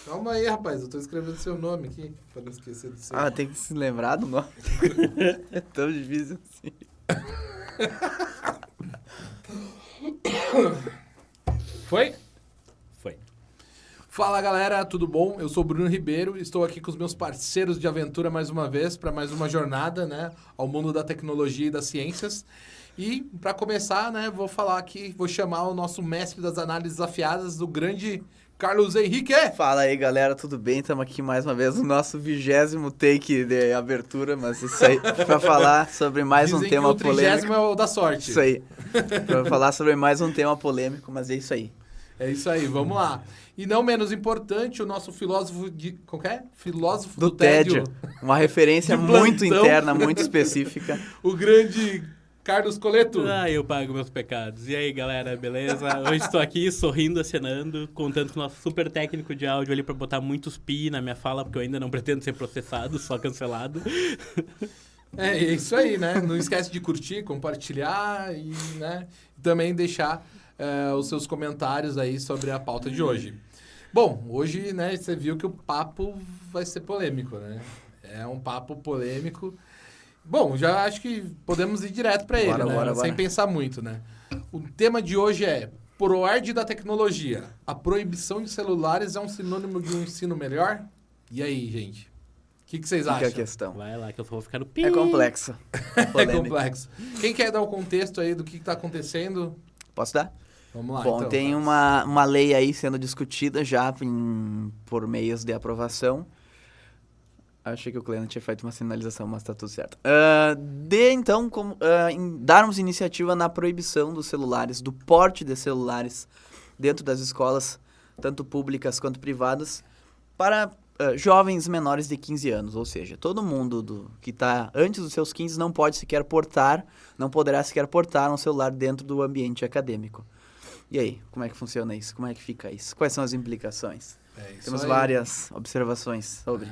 Calma aí, rapaz. Eu tô escrevendo seu nome aqui, pra não esquecer do seu. Tem que se lembrar do nome. É tão difícil assim. Foi? Foi. Fala, galera. Tudo bom? Eu sou o Bruno Ribeiro. Estou aqui com os meus parceiros de aventura mais uma vez, para mais uma jornada, né, ao mundo da tecnologia e das ciências. E, para começar, né, vou chamar o nosso mestre das análises afiadas, o grande Carlos Henrique. Fala aí, galera, tudo bem? Estamos aqui mais uma vez no nosso 20º take de abertura, mas isso aí, para falar sobre mais Dizem um tema que o 30º polêmico. é o da sorte. Isso aí. Para falar sobre mais um tema polêmico, mas é isso aí. É isso aí, vamos lá. E não menos importante, o nosso filósofo Filósofo do tédio. Uma referência De muito plantão. interna, muito específica. O grande Carlos Coleto. Eu pago meus pecados. E aí, galera, beleza? Hoje estou aqui sorrindo, acenando, contando com o nosso super técnico de áudio ali para botar muitos pi na minha fala, porque eu ainda não pretendo ser processado, só cancelado. É isso aí, né? Não esquece de curtir, compartilhar e, né, também deixar os seus comentários aí sobre a pauta de hoje. Bom, hoje, né, você viu que o papo vai ser polêmico, né? É um papo polêmico. Bom, já acho que podemos ir direto para ele, né? Bora. Sem pensar muito, né? O tema de hoje é ProErd da tecnologia. A proibição de celulares é um sinônimo de um ensino melhor? E aí, gente? O que vocês Fica acham? a questão. Vai lá que eu só vou ficar no pi. É complexo. É Polêmico. complexo. Quem quer dar o contexto aí do que está acontecendo? Posso dar? Vamos lá, Bom, então. tem uma lei aí sendo discutida já por meios de aprovação. Achei que o Cleano tinha feito uma sinalização, mas tá tudo certo. Darmos iniciativa na proibição dos celulares, do porte de celulares dentro das escolas, tanto públicas quanto privadas, para jovens menores de 15 anos. Ou seja, todo mundo que está antes dos seus 15 não poderá sequer portar um celular dentro do ambiente acadêmico. E aí, como é que funciona isso? Como é que fica isso? Quais são as implicações? Temos várias observações sobre.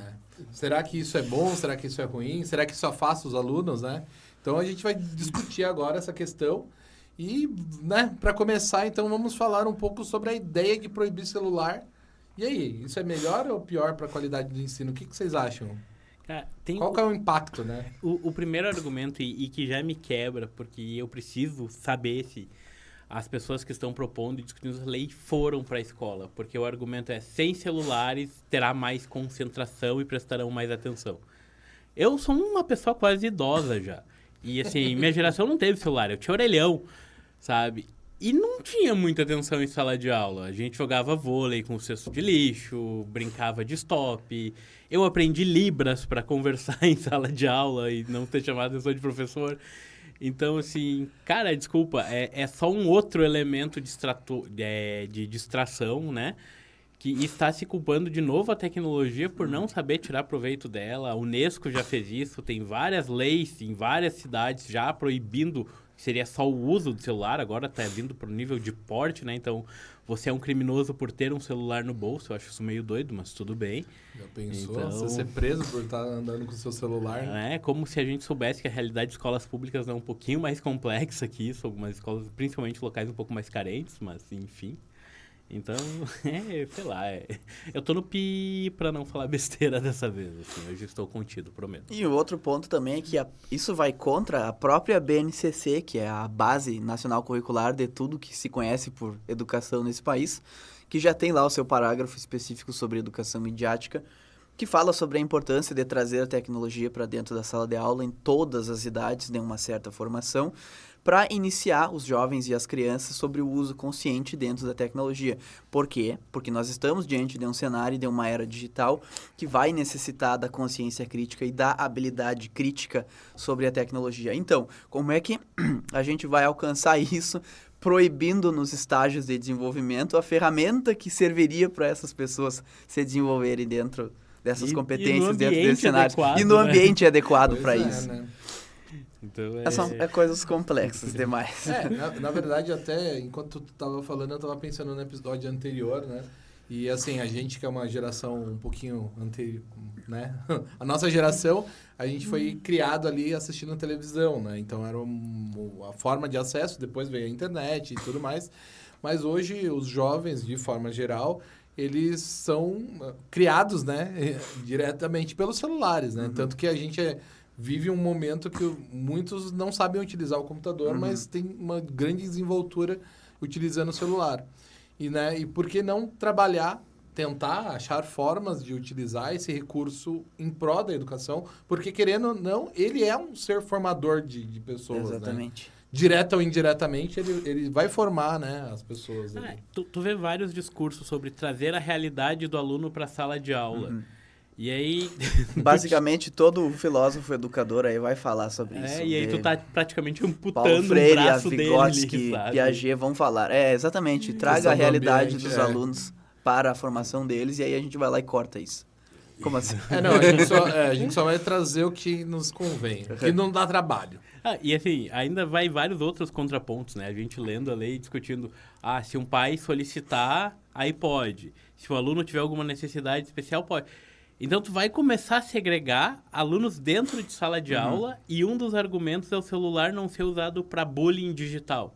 Será que isso é bom? Será que isso é ruim? Será que isso afasta os alunos, né? Então a gente vai discutir agora essa questão. E, né, para começar, então, vamos falar um pouco sobre a ideia de proibir celular. E aí, isso é melhor ou pior para a qualidade do ensino? O que vocês acham? Cara, Qual que é o impacto, né? O primeiro argumento, e que já me quebra, porque eu preciso saber se as pessoas que estão propondo e discutindo essa lei foram para a escola. Porque o argumento é, sem celulares, terá mais concentração e prestarão mais atenção. Eu sou uma pessoa quase idosa já. E, assim, minha geração não teve celular. Eu tinha orelhão, sabe? E não tinha muita atenção em sala de aula. A gente jogava vôlei com cesto de lixo, brincava de stop. Eu aprendi Libras para conversar em sala de aula e não ter chamado a atenção de professor. Então, assim, cara, desculpa, é só um outro elemento de distração, né? Que está se culpando de novo a tecnologia por não saber tirar proveito dela. A Unesco já fez isso, tem várias leis em várias cidades já proibindo, seria só o uso do celular, agora está vindo para o nível de porte, né? Então, você é um criminoso por ter um celular no bolso, eu acho isso meio doido, mas tudo bem. Já pensou? Então, Você ser preso por estar andando com o seu celular? Né? É como se a gente soubesse que a realidade de escolas públicas é um pouquinho mais complexa que isso, algumas escolas, principalmente locais um pouco mais carentes, mas enfim. Então, sei lá, eu tô no pi pra não falar besteira dessa vez, assim, hoje estou contido, prometo. E o outro ponto também é que isso vai contra a própria BNCC, que é a Base Nacional Curricular de tudo que se conhece por educação nesse país, que já tem lá o seu parágrafo específico sobre educação midiática, que fala sobre a importância de trazer a tecnologia para dentro da sala de aula em todas as idades, de uma certa formação, para iniciar os jovens e as crianças sobre o uso consciente dentro da tecnologia. Por quê? Porque nós estamos diante de um cenário de uma era digital que vai necessitar da consciência crítica e da habilidade crítica sobre a tecnologia. Então, como é que a gente vai alcançar isso proibindo nos estágios de desenvolvimento a ferramenta que serviria para essas pessoas se desenvolverem dentro dessas competências, dentro desse cenário. E no ambiente adequado para isso. Né? Então, São coisas complexas demais. Na verdade, até enquanto tu tava falando, eu tava pensando no episódio anterior, né? E assim, a gente que é uma geração um pouquinho anterior, né? A nossa geração, a gente foi criado ali assistindo televisão, né? Então era a forma de acesso, depois veio a internet e tudo mais. Mas hoje os jovens, de forma geral, eles são criados, né, diretamente pelos celulares, né? Tanto que a gente vive um momento que muitos não sabem utilizar o computador, mas tem uma grande desenvoltura utilizando o celular. E por que não tentar achar formas de utilizar esse recurso em prol da educação? Porque, querendo ou não, ele é um ser formador de pessoas, Exatamente. né? Direta ou indiretamente, ele vai formar, né, as pessoas. Tu vê vários discursos sobre trazer a realidade do aluno para a sala de aula. E aí... Basicamente, todo filósofo educador aí vai falar sobre isso. E aí tu tá praticamente Paulo amputando Freire, o braço Vygotsky, dele, sabe? Piaget vão falar. Exatamente. Traga Questão a do realidade ambiente, dos alunos para a formação deles e aí a gente vai lá e corta isso. Como assim? Não, a gente só vai trazer o que nos convém, o que não dá trabalho. E assim, ainda vai vários outros contrapontos, né? A gente lendo a lei, discutindo, se um pai solicitar, aí pode. Se o aluno tiver alguma necessidade especial, pode. Então, tu vai começar a segregar alunos dentro de sala de aula e um dos argumentos é o celular não ser usado para bullying digital.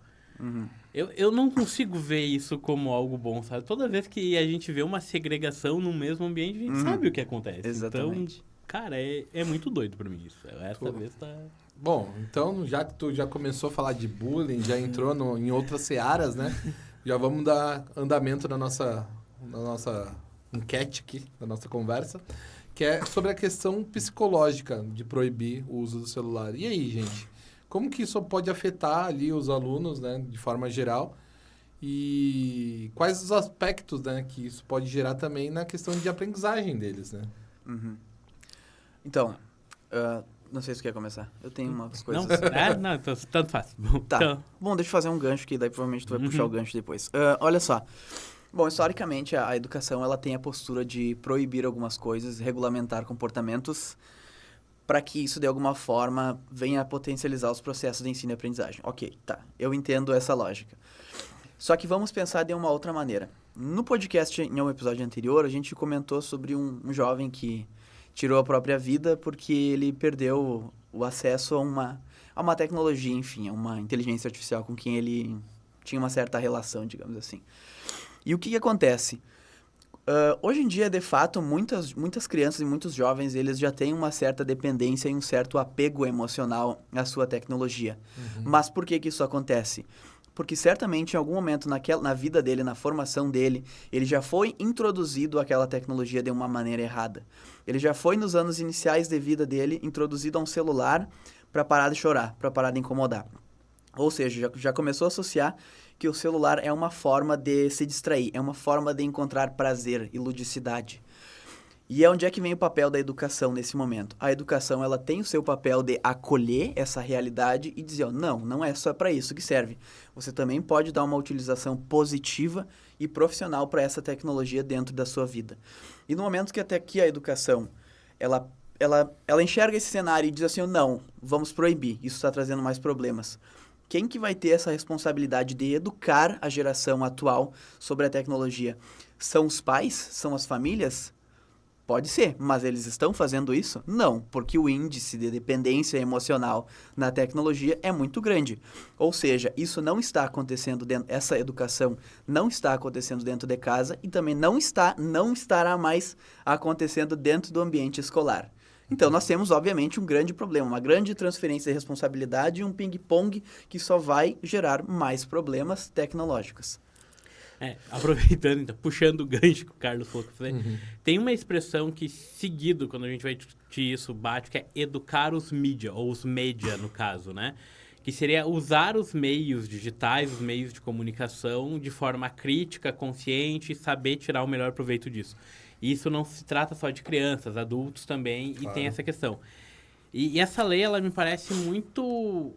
Eu não consigo ver isso como algo bom, sabe? Toda vez que a gente vê uma segregação no mesmo ambiente, a gente sabe o que acontece. Exatamente. Então, cara, é muito doido pra mim isso. Essa vez tá... Bom, então, já que tu já começou a falar de bullying, já entrou em outras searas, né? Já vamos dar andamento na nossa enquete aqui, na nossa conversa, que é sobre a questão psicológica de proibir o uso do celular. E aí, gente? Como que isso pode afetar ali os alunos, né, de forma geral? E quais os aspectos, né, que isso pode gerar também na questão de aprendizagem deles, né? Então, não sei se quer começar. Eu tenho umas coisas... Não, então, tanto faz. Tá. Então, Bom, deixa eu fazer um gancho que daí provavelmente tu vai puxar o gancho depois. Olha só. Bom, historicamente, a educação ela tem a postura de proibir algumas coisas, regulamentar comportamentos, para que isso, de alguma forma, venha a potencializar os processos de ensino e aprendizagem. Ok, tá. Eu entendo essa lógica. Só que vamos pensar de uma outra maneira. No podcast, em um episódio anterior, a gente comentou sobre um jovem que tirou a própria vida porque ele perdeu o acesso a uma tecnologia, enfim, a uma inteligência artificial com quem ele tinha uma certa relação, digamos assim. E o que acontece? Hoje em dia, de fato, muitas crianças e muitos jovens, eles já têm uma certa dependência e um certo apego emocional à sua tecnologia. Mas por que isso acontece? Porque certamente, em algum momento na vida dele, na formação dele, ele já foi introduzido àquela tecnologia de uma maneira errada. Ele já foi, nos anos iniciais de vida dele, introduzido a um celular para parar de chorar, para parar de incomodar. Ou seja, já começou a associar que o celular é uma forma de se distrair, é uma forma de encontrar prazer e ludicidade. E é onde é que vem o papel da educação nesse momento. A educação ela tem o seu papel de acolher essa realidade e dizer, não é só para isso que serve. Você também pode dar uma utilização positiva e profissional para essa tecnologia dentro da sua vida. E no momento que até aqui a educação, ela enxerga esse cenário e diz assim, não, vamos proibir, isso está trazendo mais problemas. Quem que vai ter essa responsabilidade de educar a geração atual sobre a tecnologia? São os pais? São as famílias? Pode ser, mas eles estão fazendo isso? Não, porque o índice de dependência emocional na tecnologia é muito grande. Ou seja, isso não está acontecendo essa educação não está acontecendo dentro de casa e também não estará mais acontecendo dentro do ambiente escolar. Então, nós temos, obviamente, um grande problema, uma grande transferência de responsabilidade e um ping-pong que só vai gerar mais problemas tecnológicos. Aproveitando, então, puxando o gancho que o Carlos falou, tem uma expressão que, seguido, quando a gente vai discutir isso, bate, que é educar os mídia, ou os média, no caso, né? Que seria usar os meios digitais, os meios de comunicação, de forma crítica, consciente, e saber tirar o melhor proveito disso. E isso não se trata só de crianças, adultos também, claro. E tem essa questão. E essa lei, ela me parece muito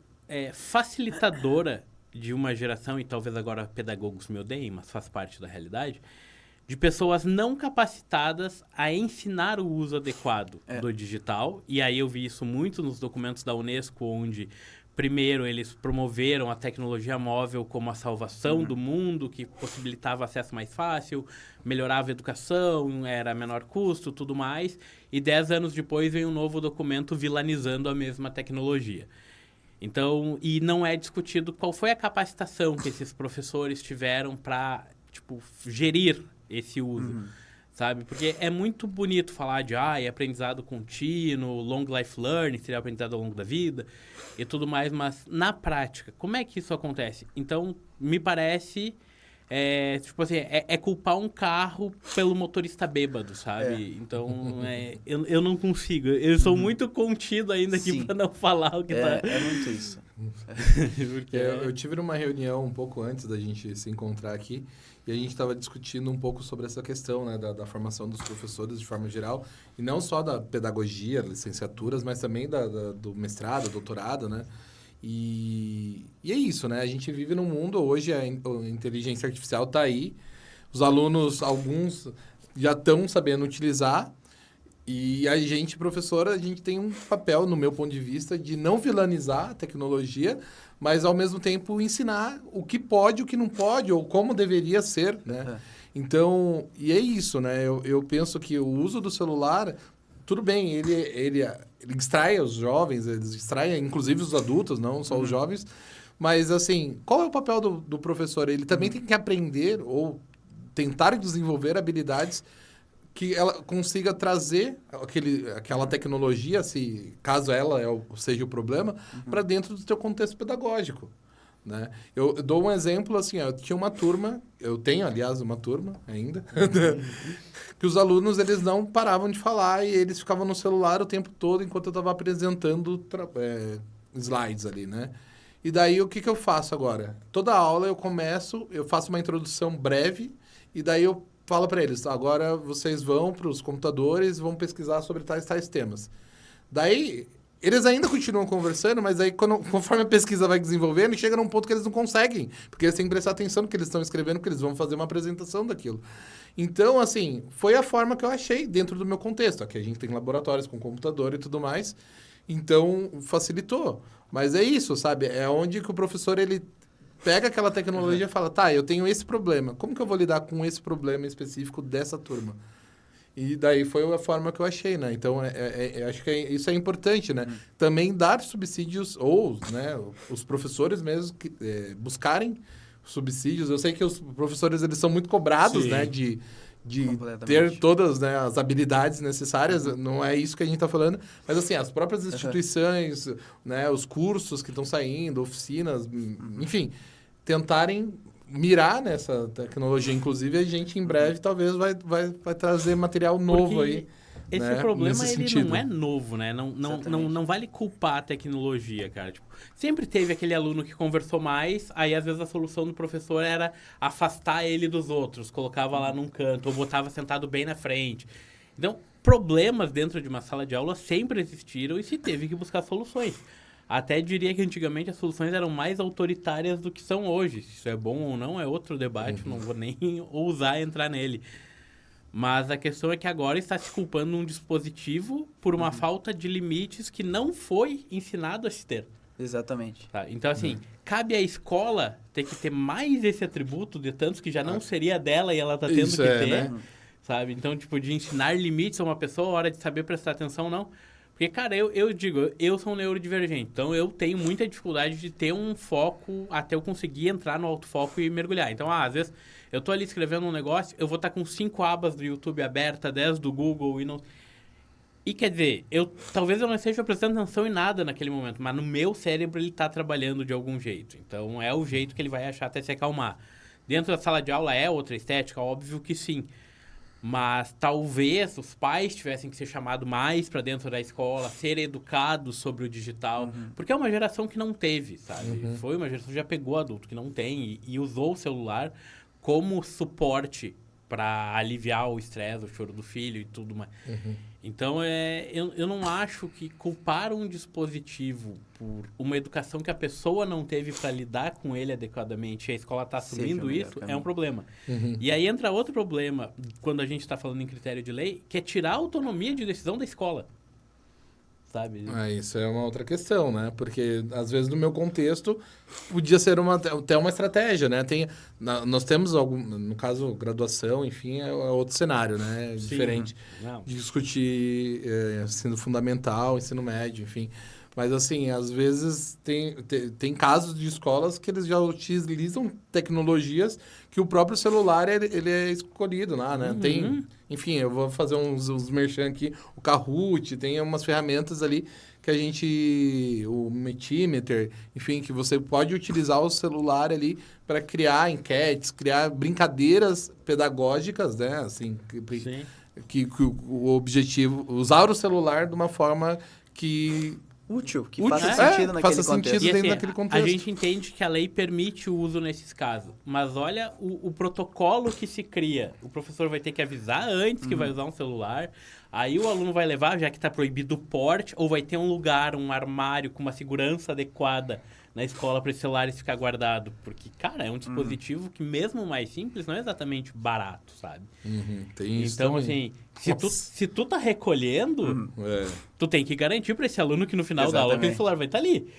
facilitadora de uma geração, e talvez agora pedagogos me odeiem, mas faz parte da realidade, de pessoas não capacitadas a ensinar o uso adequado do digital. E aí eu vi isso muito nos documentos da Unesco, onde... Primeiro, eles promoveram a tecnologia móvel como a salvação do mundo, que possibilitava acesso mais fácil, melhorava a educação, era menor custo, tudo mais. E 10 anos depois vem um novo documento vilanizando a mesma tecnologia. Então, e não é discutido qual foi a capacitação que esses professores tiveram para, gerir esse uso, sabe? Porque é muito bonito falar de aprendizado contínuo, long life learning, seria aprendizado ao longo da vida e tudo mais, mas na prática, como é que isso acontece? Então, me parece... tipo assim, culpar um carro pelo motorista bêbado, sabe? Então, eu não consigo. Eu sou muito contido ainda aqui para não falar o que tá... É muito isso. Porque eu tive uma reunião um pouco antes da gente se encontrar aqui e a gente estava discutindo um pouco sobre essa questão, né, da formação dos professores de forma geral, e não só da pedagogia, licenciaturas, mas também do mestrado, doutorado, né? E é isso, né? A gente vive num mundo, hoje a inteligência artificial está aí, os alunos, alguns já estão sabendo utilizar, e a gente, professora, a gente tem um papel, no meu ponto de vista, de não vilanizar a tecnologia, mas ao mesmo tempo ensinar o que pode, o que não pode, ou como deveria ser, né? Então, e é isso, né? Eu penso que o uso do celular, tudo bem, ele distrai os jovens, ele distrai inclusive os adultos, não só os jovens, mas assim, qual é o papel do professor? Ele também tem que aprender ou tentar desenvolver habilidades que ela consiga trazer aquela tecnologia, caso ela seja o problema, para dentro do seu contexto pedagógico, né? Eu dou um exemplo, assim, eu tinha uma turma, eu tenho, aliás, uma turma ainda, que os alunos, eles não paravam de falar e eles ficavam no celular o tempo todo enquanto eu estava apresentando slides ali, né? E daí, o que eu faço agora? Toda aula eu faço uma introdução breve e daí eu falo para eles, agora vocês vão para os computadores e vão pesquisar sobre tais temas. Daí, eles ainda continuam conversando, mas aí conforme a pesquisa vai desenvolvendo, chega num ponto que eles não conseguem, porque eles têm que prestar atenção no que eles estão escrevendo, porque eles vão fazer uma apresentação daquilo. Então, assim, foi a forma que eu achei dentro do meu contexto. Aqui a gente tem laboratórios com computador e tudo mais, então facilitou. Mas é isso, sabe? É onde que o professor, ele pega aquela tecnologia e fala, tá, eu tenho esse problema. Como que eu vou lidar com esse problema específico dessa turma? E daí foi a forma que eu achei, né? Então, acho que isso é importante, né? Também dar subsídios, ou, né, os professores mesmo buscarem subsídios. Eu sei que os professores, eles são muito cobrados, né? De ter todas, né, as habilidades necessárias. Não é isso que a gente está falando. Mas, assim, as próprias instituições, né, os cursos que estão saindo, oficinas, enfim, tentarem mirar nessa tecnologia. Inclusive, a gente, em breve, talvez vai trazer material novo. Porque aí. Esse problema, ele não é novo, né? Não vale culpar a tecnologia, cara. Tipo, sempre teve aquele aluno que conversou mais, aí às vezes a solução do professor era afastar ele dos outros, colocava lá num canto, ou botava sentado bem na frente. Então, problemas dentro de uma sala de aula sempre existiram e se teve que buscar soluções. Até diria que antigamente as soluções eram mais autoritárias do que são hoje. Se isso é bom ou não é outro debate, não vou nem ousar entrar nele. Mas a questão é que agora está se culpando um dispositivo por uma falta de limites que não foi ensinado a se ter. Exatamente. Tá? Então, assim, cabe à escola ter que ter mais esse atributo de tantos que já não seria dela e ela está tendo que ter, né? Sabe? Então, tipo, de ensinar limites a uma pessoa, a hora de saber prestar atenção, não. Porque, cara, eu digo, eu sou um neurodivergente, então eu tenho muita dificuldade de ter um foco até eu conseguir entrar no autofoco e mergulhar. Então, às vezes, eu tô ali escrevendo um negócio, eu vou estar com 5 abas do YouTube abertas, 10 do Google e não... E quer dizer, talvez eu não esteja prestando atenção em nada naquele momento, mas no meu cérebro ele tá trabalhando de algum jeito. Então, é o jeito que ele vai achar até se acalmar. Dentro da sala de aula é outra estética? Óbvio que sim. Mas talvez os pais tivessem que ser chamados mais para dentro da escola, ser educados sobre o digital, porque é uma geração que não teve, sabe? Foi uma geração que já pegou adulto, que não tem, e usou o celular como suporte para aliviar o estresse, o choro do filho e tudo mais. Então, eu não acho que culpar um dispositivo por uma educação que a pessoa não teve para lidar com ele adequadamente e a escola está assumindo isso, é um problema. E aí entra outro problema, quando a gente está falando em critério de lei, que é tirar a autonomia de decisão da escola. Sabe? Isso é uma outra questão, né? Porque, às vezes, no meu contexto, podia ser até uma estratégia, né? Nós temos no caso, graduação, enfim, é outro cenário, né? Sim, diferente de discutir ensino fundamental, ensino médio, enfim. Mas, assim, às vezes tem casos de escolas que eles já utilizam tecnologias que o próprio celular, ele é escolhido lá, né? Tem, enfim, eu vou fazer uns merchan aqui. O Kahoot, tem umas ferramentas ali que a gente... O Metimeter, enfim, que você pode utilizar o celular ali para criar enquetes, criar brincadeiras pedagógicas, né? Assim, Sim. que o objetivo... Usar o celular de uma forma que... Útil, que Útil, faça sentido naquele faça contexto. sentido. E dentro assim, daquele a contexto. gente entende que a lei permite o uso nesses casos, mas olha o protocolo que se cria. O professor vai ter que avisar antes que vai usar um celular, aí o aluno vai levar, já que está proibido o porte, ou vai ter um lugar, um armário com uma segurança adequada na escola para esse celular ficar guardado. Porque, cara, é um dispositivo que mesmo mais simples não é exatamente barato, sabe? Tem isso Então, também. assim, se tu tá recolhendo, É. tu tem que garantir para esse aluno que no final da aula aquele Exatamente. celular vai estar ali.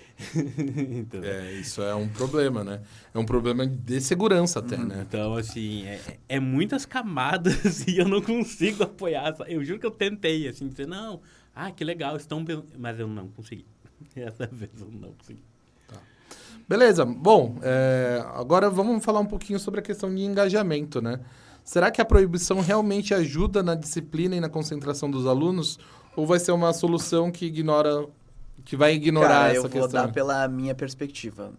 Entendeu? Isso é um problema, né? É um problema de segurança até, né? Então, assim, é muitas camadas e eu não consigo apoiar. Eu juro que eu tentei, assim, dizer, não, que legal, estão... Mas eu não consegui. Essa vez eu não consegui. Beleza. Bom, agora vamos falar um pouquinho sobre a questão de engajamento, né? Será que a proibição realmente ajuda na disciplina e na concentração dos alunos? Ou vai ser uma solução que vai ignorar Cara, essa eu vou questão? dar pela minha perspectiva.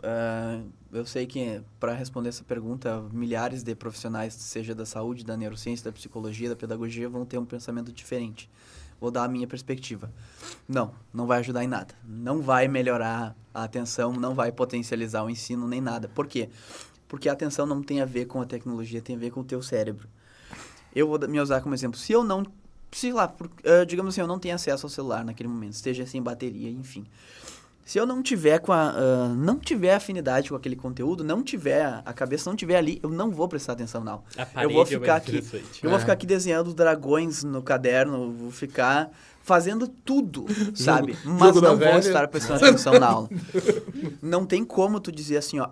Eu sei que, para responder essa pergunta, milhares de profissionais, seja da saúde, da neurociência, da psicologia, da pedagogia, vão ter um pensamento diferente. Vou dar a minha perspectiva. Não vai ajudar em nada. Não vai melhorar a atenção, não vai potencializar o ensino, nem nada. Por quê? Porque a atenção não tem a ver com a tecnologia, tem a ver com o teu cérebro. Eu vou me usar como exemplo. Se eu não... digamos assim, eu não tenho acesso ao celular naquele momento, esteja sem bateria, enfim. Se eu não tiver não tiver afinidade com aquele conteúdo, a cabeça não tiver ali, eu não vou prestar atenção não. A Eu parede vou é ficar mais aqui, interessante. eu vou ficar aqui desenhando dragões no caderno, vou ficar fazendo tudo, sabe? Mas jogo da não vou velha. estar prestando atenção na aula. Não tem como tu dizer assim, ó,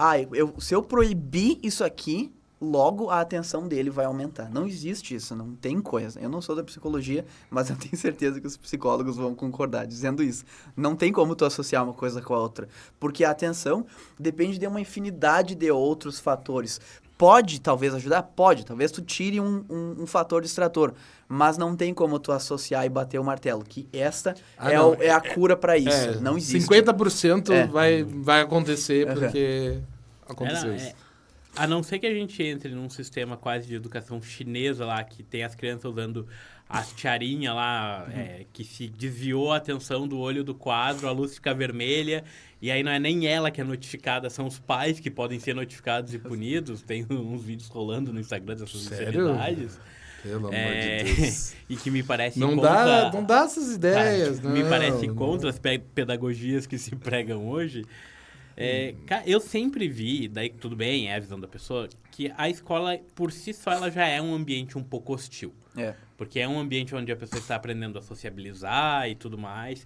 se eu proibir isso aqui, logo a atenção dele vai aumentar. Não existe isso, não tem coisa. Eu não sou da psicologia, mas eu tenho certeza que os psicólogos vão concordar dizendo isso. Não tem como tu associar uma coisa com a outra, porque a atenção depende de uma infinidade de outros fatores. Pode, talvez, ajudar? Pode. Talvez tu tire um fator distrator, mas não tem como tu associar e bater o martelo, que esta é a cura para isso. Não existe. 50% vai acontecer porque aconteceu isso. A não ser que a gente entre num sistema quase de educação chinesa lá, que tem as crianças usando as tiarinhas lá, que se desviou a atenção do olho do quadro, a luz fica vermelha, e aí não é nem ela que é notificada, são os pais que podem ser notificados e punidos. Tem uns vídeos rolando no Instagram dessas sinceridades. Pelo amor de Deus. E que me parece Não dá essas ideias, cara, me parece contra as pedagogias que se pregam hoje. Cara, eu sempre vi, daí tudo bem, é a visão da pessoa, que a escola, por si só, ela já é um ambiente um pouco hostil. Porque é um ambiente onde a pessoa está aprendendo a sociabilizar e tudo mais.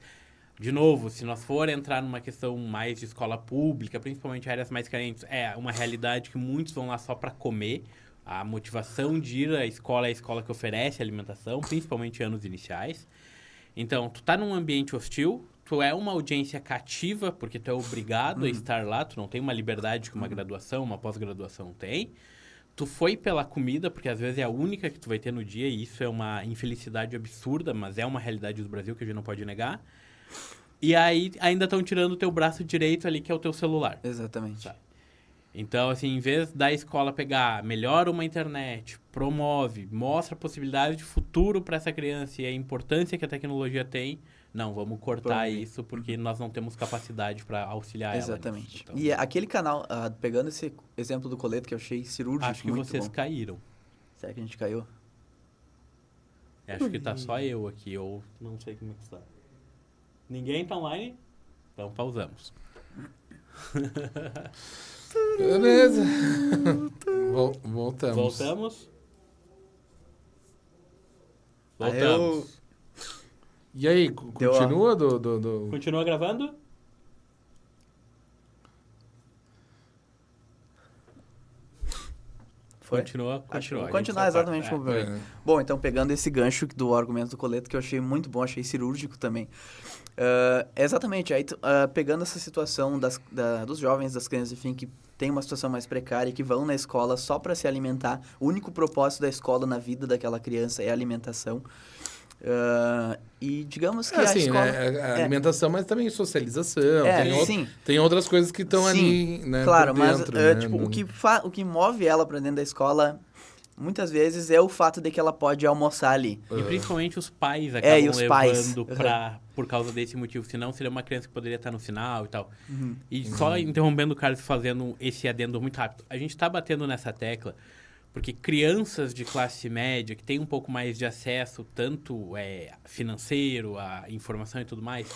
De novo, se nós for entrar numa questão mais de escola pública, principalmente áreas mais carentes, é uma realidade que muitos vão lá só para comer. A motivação de ir à escola é a escola que oferece alimentação, principalmente em anos iniciais. Então, tu tá num ambiente hostil, tu é uma audiência cativa, porque tu é obrigado a estar lá, tu não tem uma liberdade que uma graduação, uma pós-graduação tem. Tu foi pela comida, porque às vezes é a única que tu vai ter no dia, e isso é uma infelicidade absurda, mas é uma realidade do Brasil que a gente não pode negar. E aí ainda estão tirando o teu braço direito ali, que é o teu celular. Exatamente. Sabe? Então, assim, em vez da escola pegar, melhora uma internet, promove, mostra a possibilidade de futuro para essa criança e a importância que a tecnologia tem, não, vamos cortar isso porque nós não temos capacidade para auxiliar ela. Exatamente. Então, E aquele canal, pegando esse exemplo do Coleto que eu achei cirúrgico, acho que muito vocês bom. caíram. Será que a gente caiu? Acho que tá só eu aqui, ou não sei como é que está. Ninguém tá online? Então pausamos. Beleza. Voltamos. Voltamos? Aí Voltamos. E aí, Deu continua Continua gravando? Continua. Vou continuar exatamente como Bom, então pegando esse gancho do argumento do Coleto, que eu achei muito bom, achei cirúrgico também. Exatamente, aí pegando essa situação dos jovens, das crianças, enfim, que tem uma situação mais precária, que vão na escola só para se alimentar, o único propósito da escola na vida daquela criança é a alimentação. E digamos que assim, a escola... né? A alimentação, mas também socialização. Tem outras coisas que estão ali, né? Claro, por dentro, mas né? tipo, o que move ela para dentro da escola, muitas vezes, é o fato de que ela pode almoçar ali. E principalmente os pais acabam e os pais. por causa desse motivo. Senão seria uma criança que poderia estar no final e tal. E só interrompendo o Carlos, fazendo esse adendo muito rápido. A gente está batendo nessa tecla porque crianças de classe média, que têm um pouco mais de acesso, tanto financeiro, a informação e tudo mais,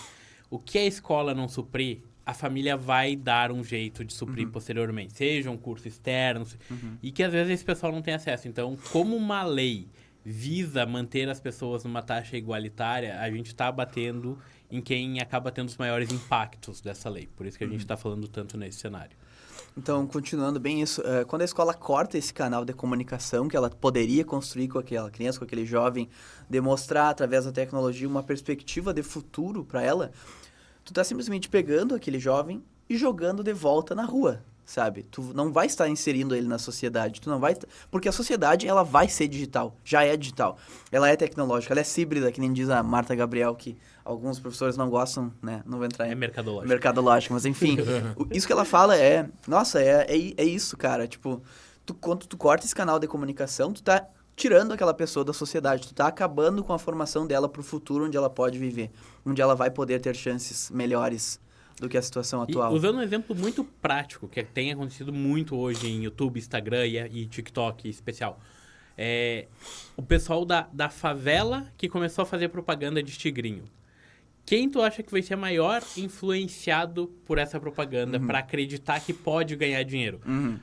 o que a escola não suprir, a família vai dar um jeito de suprir posteriormente. Seja um curso externo, e que às vezes esse pessoal não tem acesso. Então, como uma lei visa manter as pessoas numa taxa igualitária, a gente está batendo em quem acaba tendo os maiores impactos dessa lei. Por isso que a gente está falando tanto nesse cenário. Então, continuando bem isso, quando a escola corta esse canal de comunicação que ela poderia construir com aquela criança, com aquele jovem, demonstrar através da tecnologia uma perspectiva de futuro para ela, tu tá simplesmente pegando aquele jovem e jogando de volta na rua, sabe? Tu não vai estar inserindo ele na sociedade, tu não vai... Porque a sociedade, ela vai ser digital, já é digital. Ela é tecnológica, ela é híbrida, que nem diz a Marta Gabriel, que alguns professores não gostam, né? Não vou entrar em... É mercadológica. Mercadológica, mas enfim. Isso que ela fala Nossa, é isso, cara. Tipo, quando tu corta esse canal de comunicação, tu tá tirando aquela pessoa da sociedade. Tu tá acabando com a formação dela pro futuro onde ela pode viver. Onde ela vai poder ter chances melhores do que a situação atual. E usando um exemplo muito prático, que tem acontecido muito hoje em YouTube, Instagram e TikTok em especial. O pessoal da favela que começou a fazer propaganda de tigrinho. Quem tu acha que vai ser maior influenciado por essa propaganda para acreditar que pode ganhar dinheiro?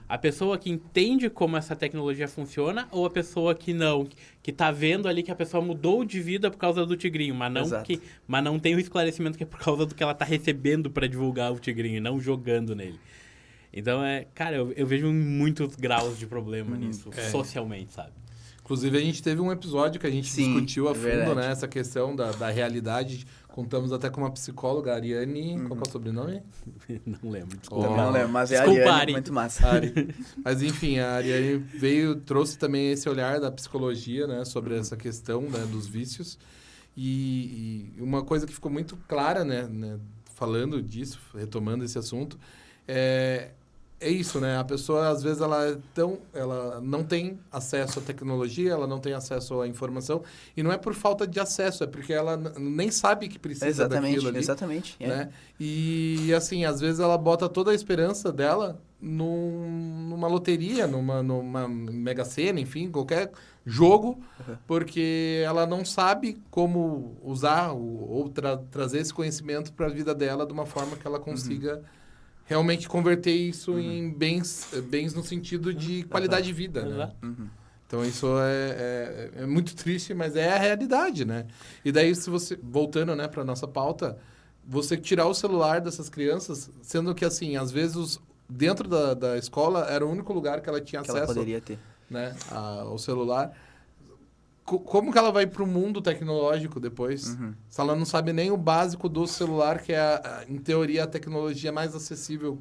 A pessoa que entende como essa tecnologia funciona ou a pessoa que não, que tá vendo ali que a pessoa mudou de vida por causa do tigrinho, mas não tem o esclarecimento que é por causa do que ela tá recebendo para divulgar o tigrinho e não jogando nele. Então, cara, eu vejo muitos graus de problema nisso, socialmente, sabe? Inclusive, a gente teve um episódio que a gente discutiu a fundo, né? Essa questão da realidade. Contamos até com uma psicóloga, a Ariane... Qual que é o sobrenome? Não lembro. Não lembro, mas desculpa, a Ariane Ari. Muito massa. Mas, enfim, a Ariane trouxe também esse olhar da psicologia, né? Sobre essa questão, né, dos vícios. E uma coisa que ficou muito clara, né? Falando disso, retomando esse assunto, é isso, né? A pessoa, às vezes, ela não tem acesso à tecnologia, ela não tem acesso à informação, e não é por falta de acesso, é porque ela nem sabe que precisa daquilo ali. Exatamente, né? E, assim, às vezes ela bota toda a esperança dela numa loteria, numa Mega Sena, enfim, qualquer jogo, porque ela não sabe como usar ou trazer esse conhecimento para a vida dela de uma forma que ela consiga... realmente converter isso em bens no sentido de qualidade de vida, né? Então, isso é muito triste, mas é a realidade, né? E daí, se você... Voltando, né, para nossa pauta, você tirar o celular dessas crianças, sendo que, assim, às vezes, dentro da escola, era o único lugar que ela tinha acesso... ela poderia ter. Né, ao celular... Como que ela vai para o mundo tecnológico depois? Se ela não sabe nem o básico do celular, que é, em teoria, a tecnologia mais acessível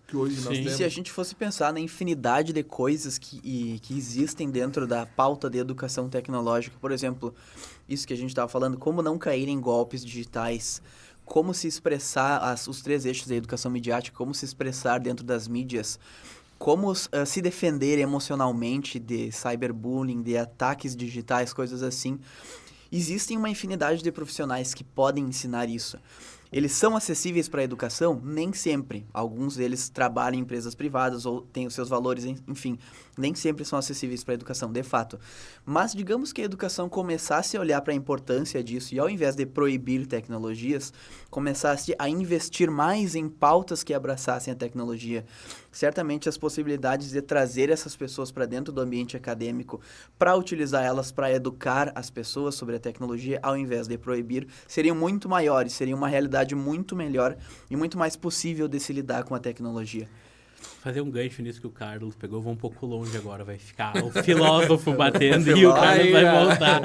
que hoje nós temos. Se a gente fosse pensar na infinidade de coisas que existem dentro da pauta de educação tecnológica, por exemplo, isso que a gente estava falando, como não cair em golpes digitais, como se expressar, os 3 eixos da educação midiática, como se expressar dentro das mídias, como se defender emocionalmente de cyberbullying, de ataques digitais, coisas assim. Existem uma infinidade de profissionais que podem ensinar isso. Eles são acessíveis para a educação? Nem sempre. Alguns deles trabalham em empresas privadas ou têm os seus valores, enfim. Nem sempre são acessíveis para a educação, de fato. Mas digamos que a educação começasse a olhar para a importância disso e ao invés de proibir tecnologias, começasse a investir mais em pautas que abraçassem a tecnologia. Certamente as possibilidades de trazer essas pessoas para dentro do ambiente acadêmico para utilizar elas para educar as pessoas sobre a tecnologia, ao invés de proibir, seriam muito maiores, seria uma realidade muito melhor e muito mais possível de se lidar com a tecnologia. fazer um gancho nisso que o Carlos pegou. Eu vou um pouco longe agora, vai ficar o filósofo batendo e o Carlos vai voltar.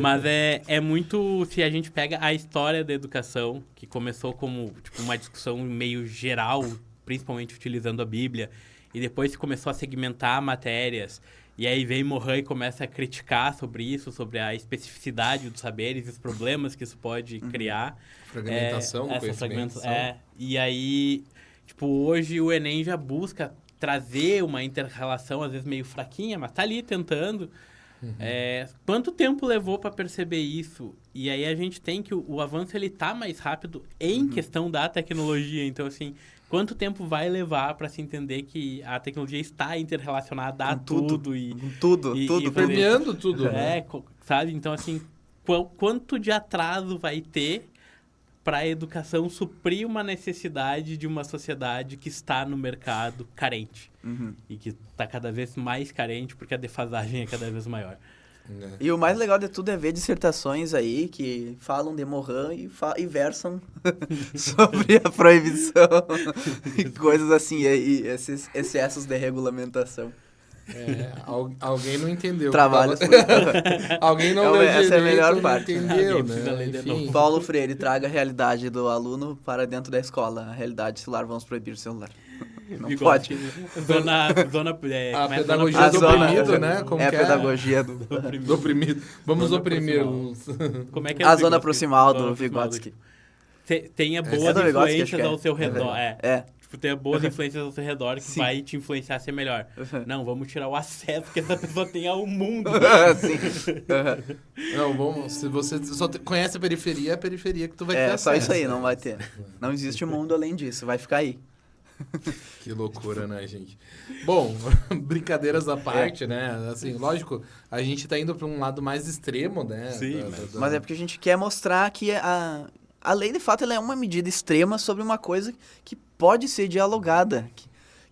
Mas é muito... Se a gente pega a história da educação, que começou como tipo, uma discussão meio geral, principalmente utilizando a Bíblia, e depois se começou a segmentar matérias, e aí vem Morin e começa a criticar sobre isso, sobre a especificidade dos saberes e os problemas que isso pode criar. Fragmentação do conhecimento. E aí, tipo, hoje o Enem já busca trazer uma inter-relação, às vezes meio fraquinha, mas tá ali tentando. Quanto tempo levou para perceber isso? E aí a gente tem que o avanço ele tá mais rápido em questão da tecnologia. Então, assim, quanto tempo vai levar para se entender que a tecnologia está interrelacionada a tudo e tudo, permeando tudo. Sabe? Então, assim, quanto de atraso vai ter para a educação suprir uma necessidade de uma sociedade que está no mercado carente e que está cada vez mais carente porque a defasagem é cada vez maior. E o mais legal de tudo é ver dissertações aí que falam de Morin e versam sobre a proibição e coisas assim, e esses excessos de regulamentação. Alguém não entendeu. Trabalho. Alguém não leu essa direito, é a melhor não parte. entendeu, né? Enfim. Paulo Freire, traga a realidade do aluno para dentro da escola. A realidade celular, vamos proibir o celular. Não pode. A pedagogia do oprimido, né? Como a que pedagogia do oprimido. Vamos oprimir uns. Como é que é a zona proximal do Vygotsky. Tenha boas influências ao seu redor. Tipo, tenha boas influências ao seu redor que vai te influenciar a ser melhor. Não, vamos tirar o acesso que essa pessoa tem ao mundo. Não, vamos. Se você só conhece a periferia, é a periferia que tu vai ter acesso. Só isso aí, não vai ter. Não existe mundo além disso, vai ficar aí. Que loucura, né, gente? Bom, brincadeiras à parte, né? Assim, lógico, a gente tá indo para um lado mais extremo, né? Sim, mas é porque a gente quer mostrar que a lei, de fato, ela é uma medida extrema sobre uma coisa que pode ser dialogada.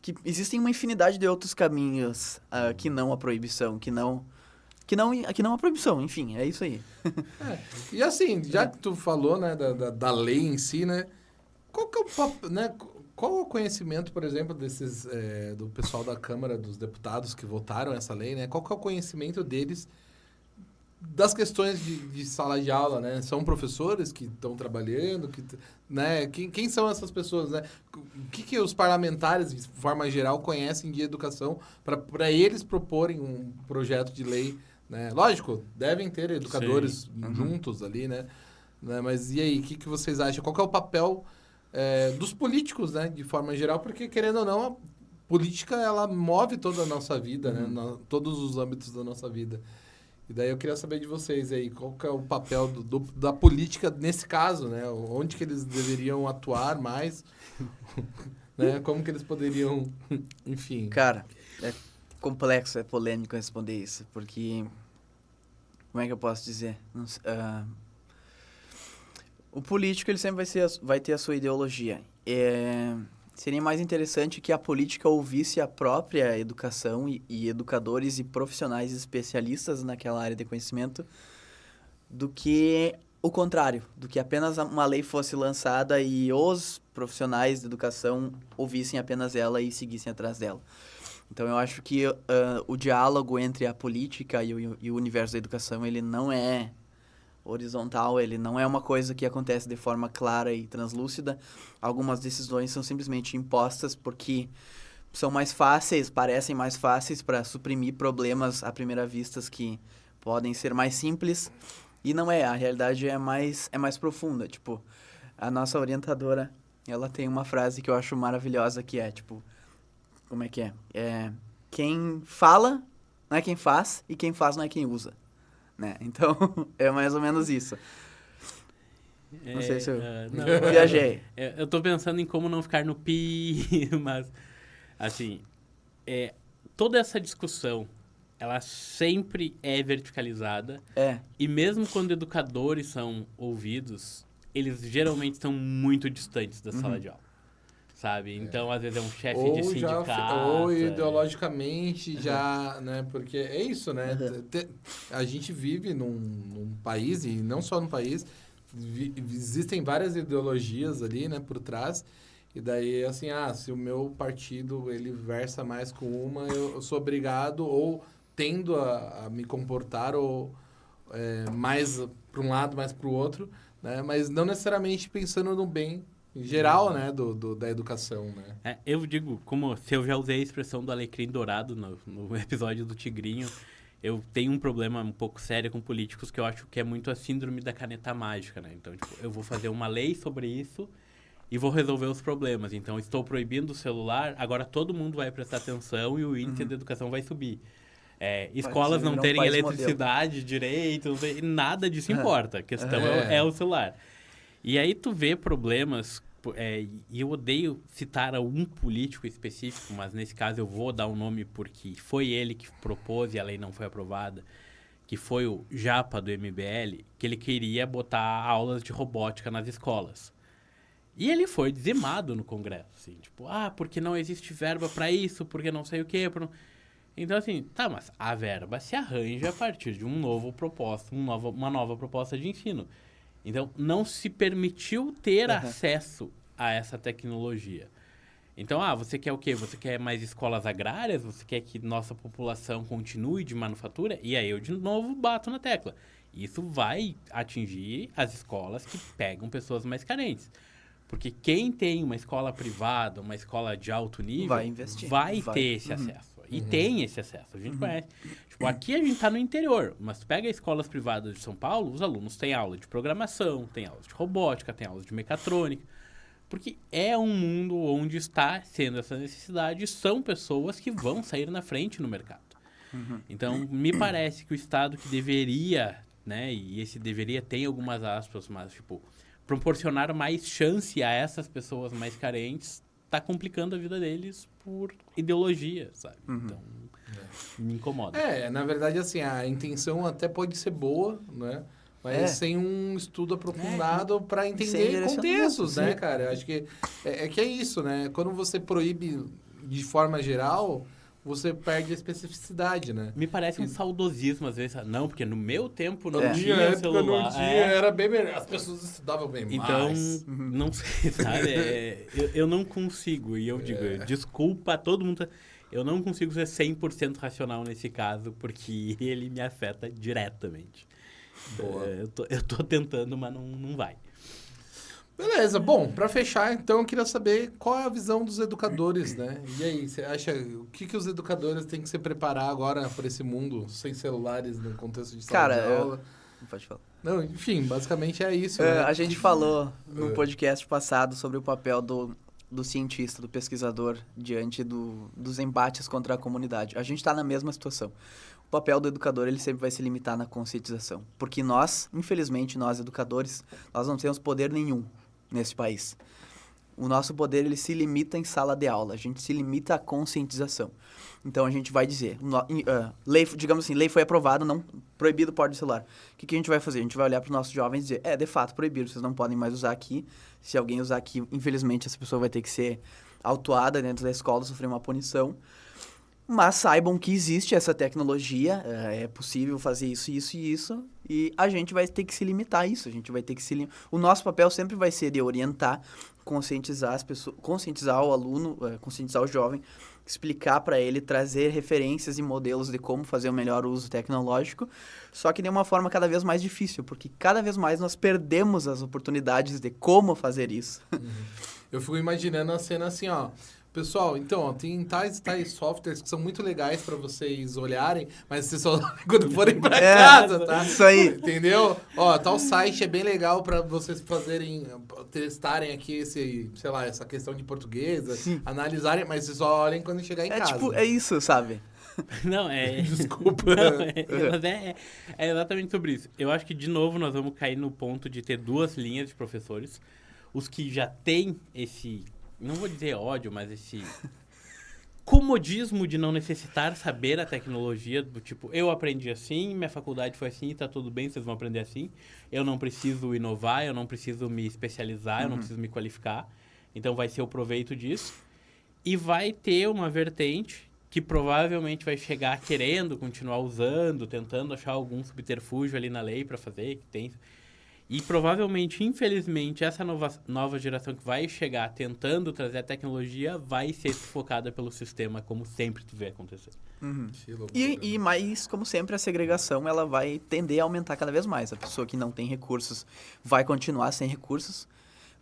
Que existem uma infinidade de outros caminhos que não a proibição, que não a proibição, enfim, é isso aí. E assim, já que tu falou, né, da lei em si, né? Qual que é o papo, né? Qual é o conhecimento, por exemplo, do pessoal da Câmara dos Deputados que votaram essa lei, né? Qual que é o conhecimento deles das questões de sala de aula, né? São professores que estão trabalhando, né? Quem são essas pessoas, né? O que os parlamentares, de forma geral, conhecem de educação para eles proporem um projeto de lei, né? Lógico, devem ter educadores juntos ali, né? Mas e aí, o que vocês acham? Qual que é o papel dos políticos, né? De forma geral, porque, querendo ou não, a política, ela move toda a nossa vida, né? Todos os âmbitos da nossa vida. E daí eu queria saber de vocês aí, qual que é o papel da política nesse caso, né? Onde que eles deveriam atuar mais, né? Como que eles poderiam, enfim... Cara, é complexo, é polêmico responder isso, porque... Como é que eu posso dizer? O político, ele sempre vai ter a sua ideologia. Seria mais interessante que a política ouvisse a própria educação e educadores e profissionais especialistas naquela área de conhecimento do que o contrário, do que apenas uma lei fosse lançada e os profissionais de educação ouvissem apenas ela e seguissem atrás dela. Então, eu acho que o diálogo entre a política e o universo da educação, ele não é horizontal, ele não é uma coisa que acontece de forma clara e translúcida. Algumas decisões são simplesmente impostas porque são mais fáceis, parecem mais fáceis para suprimir problemas à primeira vista que podem ser mais simples. E não é, a realidade é mais profunda. Tipo, a nossa orientadora, ela tem uma frase que eu acho maravilhosa, que é, tipo, como é que é? Quem fala não é quem faz, e quem faz não é quem usa. Né? Então, é mais ou menos isso. Não sei se eu viajei. Eu tô pensando em como não ficar no pi, mas, assim, toda essa discussão, ela sempre é verticalizada. E mesmo quando educadores são ouvidos, eles geralmente estão muito distantes da sala de aula. Sabe? Então, às vezes é um chefe de sindicato. Ou ideologicamente já, né? Porque é isso, né? A gente vive num país, e não só no país, existem várias ideologias ali, né? Por trás. E daí, assim, se o meu partido, ele versa mais com uma, eu sou obrigado ou tendo a me comportar ou mais para um lado, mais para o outro, né? Mas não necessariamente pensando no bem em geral, né? Da educação, né? Eu digo, como se eu já usei a expressão do alecrim dourado no episódio do Tigrinho, eu tenho um problema um pouco sério com políticos que eu acho que é muito a síndrome da caneta mágica, né? Então, tipo, eu vou fazer uma lei sobre isso e vou resolver os problemas. Então, estou proibindo o celular, agora todo mundo vai prestar atenção e o índice da educação vai subir. Escolas não terem eletricidade direito, nada disso importa. A questão é o celular. E aí tu vê problemas, e eu odeio citar um político específico, mas nesse caso eu vou dar um nome porque foi ele que propôs e a lei não foi aprovada, que foi o Japa do MBL, que ele queria botar aulas de robótica nas escolas. E ele foi dizimado no Congresso, assim, tipo, porque não existe verba para isso, porque não sei o quê. Então, assim, mas a verba se arranja a partir de uma nova proposta de ensino. Então, não se permitiu ter acesso a essa tecnologia. Então, você quer o quê? Você quer mais escolas agrárias? Você quer que nossa população continue de manufatura? E aí eu, de novo, bato na tecla. Isso vai atingir as escolas que pegam pessoas mais carentes. Porque quem tem uma escola privada, uma escola de alto nível, vai ter esse acesso. E tem esse acesso, a gente conhece. Tipo, aqui a gente está no interior, mas pega escolas privadas de São Paulo, os alunos têm aula de programação, têm aulas de robótica, têm aulas de mecatrônica. Porque é um mundo onde está sendo essa necessidade e são pessoas que vão sair na frente no mercado. Então, me parece que o Estado que deveria, né, e esse deveria tem algumas aspas, mas, tipo, proporcionar mais chance a essas pessoas mais carentes está complicando a vida deles por ideologia, sabe? Então, me incomoda. Na verdade, assim, a intenção até pode ser boa, né? Mas sem um estudo aprofundado para entender contextos, né, cara? Eu acho que é isso, né? Quando você proíbe de forma geral, você perde a especificidade, né? Me parece um saudosismo, às vezes. Não, porque no meu tempo não tinha tinha celular. Não tinha, era bem melhor. As pessoas estudavam bem mais. Então, não sei, sabe? Eu não consigo. E eu digo, desculpa a todo mundo. Eu não consigo ser 100% racional nesse caso, porque ele me afeta diretamente. Eu tô tentando, mas não vai. Beleza, bom, para fechar, então, eu queria saber qual é a visão dos educadores, né? E aí, você acha, o que os educadores têm que se preparar agora para esse mundo sem celulares no contexto de sala de aula? Pode falar. Não, enfim, basicamente é isso. Né? A gente falou no podcast passado sobre o papel do cientista, do pesquisador, diante dos embates contra a comunidade. A gente está na mesma situação. O papel do educador, ele sempre vai se limitar na conscientização. Porque nós, infelizmente, nós educadores, nós não temos poder nenhum nesse país. O nosso poder, ele se limita em sala de aula. A gente se limita à conscientização. Então, a gente vai dizer, digamos assim, lei foi aprovada, não proibido o porte de celular. O que a gente vai fazer? A gente vai olhar para os nossos jovens e dizer, de fato, proibido, vocês não podem mais usar aqui. Se alguém usar aqui, infelizmente, essa pessoa vai ter que ser autuada dentro da escola, sofrer uma punição. Mas saibam que existe essa tecnologia, é possível fazer isso, isso e isso, e a gente vai ter que se limitar a isso, a gente vai ter que O nosso papel sempre vai ser de orientar, conscientizar as pessoas, conscientizar o aluno, conscientizar o jovem, explicar para ele, trazer referências e modelos de como fazer o melhor uso tecnológico, só que de uma forma cada vez mais difícil, porque cada vez mais nós perdemos as oportunidades de como fazer isso. Eu fico imaginando a cena assim, ó. Pessoal, então, tem tais softwares que são muito legais para vocês olharem, mas vocês só quando forem para casa, tá? Isso aí. Entendeu? Ó, tal site é bem legal para vocês testarem aqui essa questão de portuguesa, analisarem, mas vocês só olhem quando chegar em casa. É isso, sabe? Não, Desculpa. Mas é exatamente sobre isso. Eu acho que, de novo, nós vamos cair no ponto de ter duas linhas de professores. Os que já têm esse... não vou dizer ódio, mas esse comodismo de não necessitar saber a tecnologia, do tipo, eu aprendi assim, minha faculdade foi assim, tá tudo bem, vocês vão aprender assim. Eu não preciso inovar, eu não preciso me especializar, eu não preciso me qualificar. Então vai ser o proveito disso. E vai ter uma vertente que provavelmente vai chegar querendo continuar usando, tentando achar algum subterfúgio ali na lei para fazer, que tem... E provavelmente, infelizmente, essa nova geração que vai chegar tentando trazer a tecnologia vai ser sufocada pelo sistema, como sempre tu vê acontecer. Que loucura. Mas, como sempre, a segregação ela vai tender a aumentar cada vez mais. A pessoa que não tem recursos vai continuar sem recursos,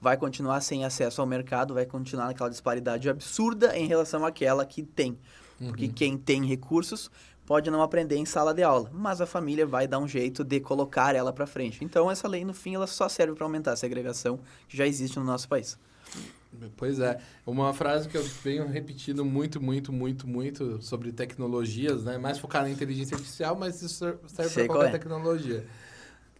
vai continuar sem acesso ao mercado, vai continuar naquela disparidade absurda em relação àquela que tem. Porque quem tem recursos pode não aprender em sala de aula, mas a família vai dar um jeito de colocar ela para frente. Então, essa lei, no fim, ela só serve para aumentar a segregação que já existe no nosso país. Pois é. Uma frase que eu venho repetindo muito sobre tecnologias, né? Mais focada na inteligência artificial, mas isso serve para qualquer tecnologia.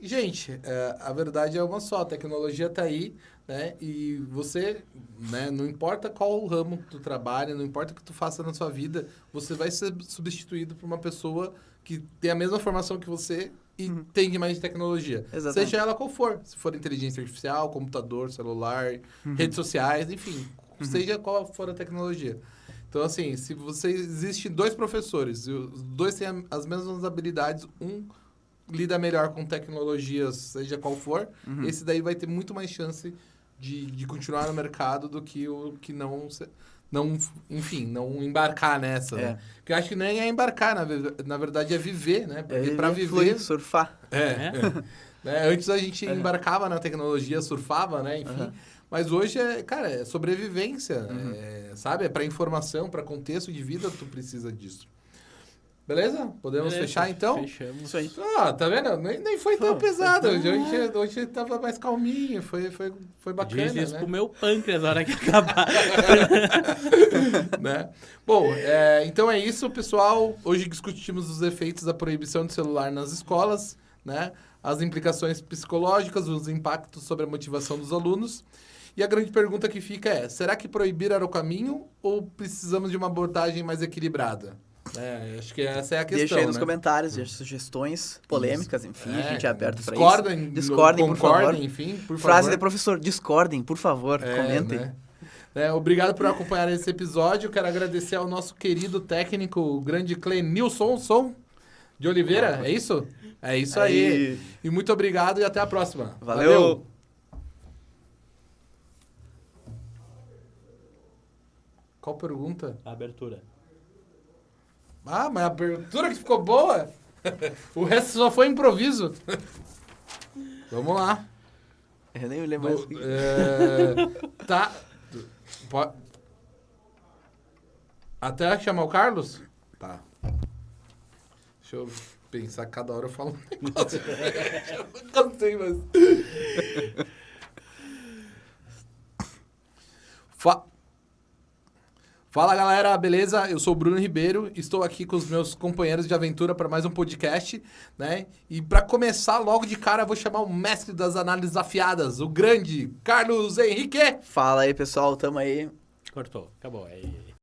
Gente, a verdade é uma só. A tecnologia está aí, né? E você, né? Não importa qual ramo que tu trabalha, não importa o que tu faça na sua vida, você vai ser substituído por uma pessoa que tem a mesma formação que você e tem mais de tecnologia. Exatamente. Seja ela qual for. Se for inteligência artificial, computador, celular, redes sociais, enfim. Seja qual for a tecnologia. Então, assim, se você existe 2 professores e os 2 têm as mesmas habilidades, um lida melhor com tecnologias, seja qual for, esse daí vai ter muito mais chance de continuar no mercado do que o que não embarcar nessa, né? Porque eu acho que nem é embarcar, na verdade é viver, né? Porque para viver... surfar. Né? Antes a gente embarcava na tecnologia, surfava, né? Enfim. Mas hoje é sobrevivência, sabe? É para informação, para contexto de vida, tu precisa disso. Beleza? Podemos fechar, então? Fechamos. Isso aí. Tá vendo? Nem foi tão pesado. Hoje tava mais calminho. Foi bacana, Diz isso né? pro meu pâncreas na hora que acabar. Né? Bom, então é isso, pessoal. Hoje discutimos os efeitos da proibição de celular nas escolas, né? As implicações psicológicas, os impactos sobre a motivação dos alunos. E a grande pergunta que fica é, será que proibir era o caminho ou precisamos de uma abordagem mais equilibrada? Acho que essa é a questão, Deixa aí nos né? comentários, deixa sugestões polêmicas, enfim, a gente é aberto para isso. Discordem, por favor. Enfim, por Frase favor. de professor, discordem, por favor, comentem. Né? Obrigado por acompanhar esse episódio. Quero agradecer ao nosso querido técnico, o grande Clenilson de Oliveira. É isso? É isso aí. E muito obrigado e até a próxima. Valeu. Qual pergunta? A abertura. Ah, mas a abertura que ficou boa? O resto só foi improviso. Vamos lá. Eu nem me lembro mais. Tá. Até chamar o Carlos? Tá. Deixa eu pensar, cada hora eu falo um negócio. Eu não sei mais. Fala galera, beleza? Eu sou o Bruno Ribeiro, estou aqui com os meus companheiros de aventura para mais um podcast, né? E para começar logo de cara, eu vou chamar o mestre das análises afiadas, o grande Carlos Henrique. Fala aí, pessoal, tamo aí. Cortou, acabou.